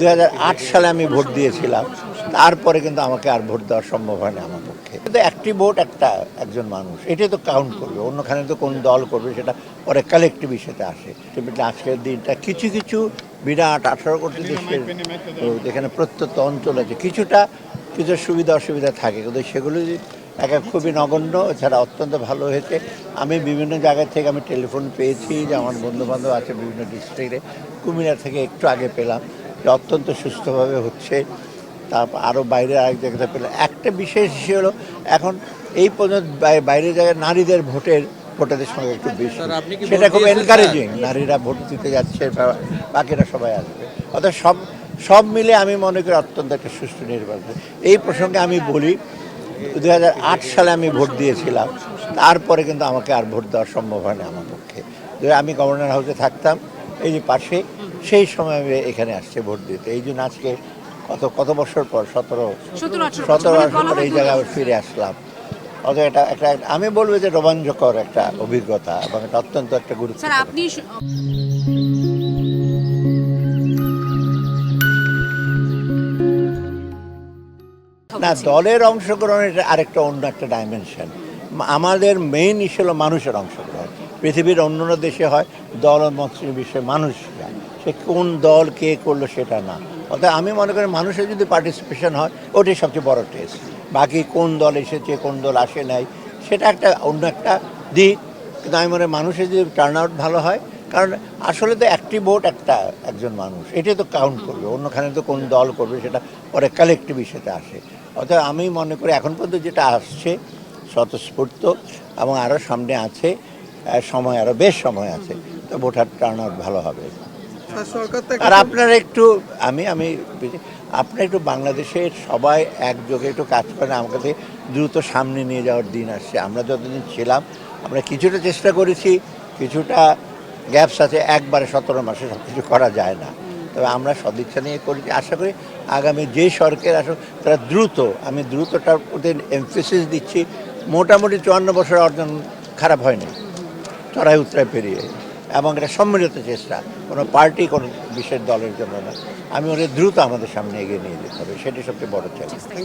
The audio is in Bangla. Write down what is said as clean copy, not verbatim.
2008 সালে আমি ভোট দিয়েছিলাম, তারপরে কিন্তু আমাকে আর ভোট দেওয়া সম্ভব হয়নি আমার পক্ষে। কিন্তু একটি ভোট একজন মানুষ, এটাই তো কাউন্ট করবে, অন্যখানে তো কোন দল করবে সেটা পরে কালেক্টিভ ইস্যুতে আসে। আজকের দিনটা কিছু কিছু বিরাট 18 কোটি দেশের যেখানে প্রত্যন্ত অঞ্চল আছে, কিছু সুবিধা অসুবিধা থাকে, কিন্তু সেগুলো খুবই নগণ্য, এছাড়া অত্যন্ত ভালো হয়েছে। আমি বিভিন্ন জায়গা থেকে আমি টেলিফোন পেয়েছি যে আমার বন্ধুবান্ধব আছে বিভিন্ন ডিস্ট্রিক্টে, কুমিল্লা থেকে একটু আগে পেলাম যে অত্যন্ত সুস্থভাবে হচ্ছে। তারপর আরও বাইরে আরেক জায়গাতে পেলাম। একটা বিশেষ বিষয় হলো এখন এই পর্যন্ত বাইরের জায়গায় নারীদের ভোটারদের সঙ্গে একটু বেশি, সেটা খুব এনকারেজিং। নারীরা ভোট দিতে যাচ্ছে, বাকিরা সবাই আসবে। অর্থাৎ সব মিলে আমি মনে করি অত্যন্ত একটা সুষ্ঠু নির্বাচন। এই প্রসঙ্গে আমি বলি, 2008 সালে আমি ভোট দিয়েছিলাম, তারপরে কিন্তু আমাকে আর ভোট দেওয়া সম্ভব হয়নি আমার পক্ষে। আমি গভর্নর হাউসে থাকতাম এই যে পাশে, সেই সময় আমি এখানে আসছে ভোট দিতে। এই জন্য আজকে কত বছর পর 17 বছর পর এই জায়গায় ফিরে আসলাম। অথবা এটা একটা আমি বলবো যে রোমাঞ্চকর একটা অভিজ্ঞতা এবং এটা অত্যন্ত একটা গুরুত্ব। না, দলের অংশগ্রহণ এটা আরেকটা অন্য একটা ডাইমেনশন। আমাদের মেইন ইস্যু হলো মানুষের অংশগ্রহণ। পৃথিবীর অন্যান্য দেশে হয় দল ও মতের বিষয়ে মানুষরা, সে কোন দল কে করলো সেটা না। অর্থাৎ আমি মনে করি মানুষের যদি পার্টিসিপেশন হয়, ওটাই সবচেয়ে বড় টেস্ট। বাকি কোন দল এসেছে কোন দল আসে নাই সেটা অন্য একটা দিক, কিন্তু আমি মনে করি মানুষের যদি টার্ন আউট ভালো হয়, কারণ আসলে তো একটি ভোট একজন মানুষ, এটাই তো কাউন্ট করবে, অন্যখানে তো কোন দল করবে সেটা পরে কালেক্টিভ ইস্যুতে আসে। অর্থাৎ আমি মনে করি এখন পর্যন্ত যেটা আসছে স্বতঃস্ফূর্ত এবং আরও সামনে আছে সময়, আরও বেশ সময় আছে, তো ভোটার টার্ন আউট ভালো হবে। আর আপনারা একটু আপনারা একটু বাংলাদেশের সবাই একযোগে একটু কাজ করেন, আমাকে দ্রুত সামনে নিয়ে যাওয়ার দিন আসছে। আমরা যতদিন ছিলাম আমরা কিছুটা চেষ্টা করেছি, কিছুটা গ্যাপস আছে, একবারে 17 মাসে সব কিছু করা যায় না, তবে আমরা সদিচ্ছা নিয়ে করেছি। আশা করি আগামী যে সরকার আসুক তারা আমি দ্রুতটার প্রতি এমফেসিস দিচ্ছি। মোটামুটি 54 বছর অর্জন খারাপ হয়নি, চড়াই উতরাই পেরিয়ে, এবং এটা সম্মিলিত চেষ্টা, কোনো পার্টি কোনো বিশেষ দলের জন্য না। আমি ওদের দ্রুত আমাদের সামনে এগিয়ে নিয়ে যেতে হবে, সেটি সবচেয়ে বড় চ্যালেঞ্জ।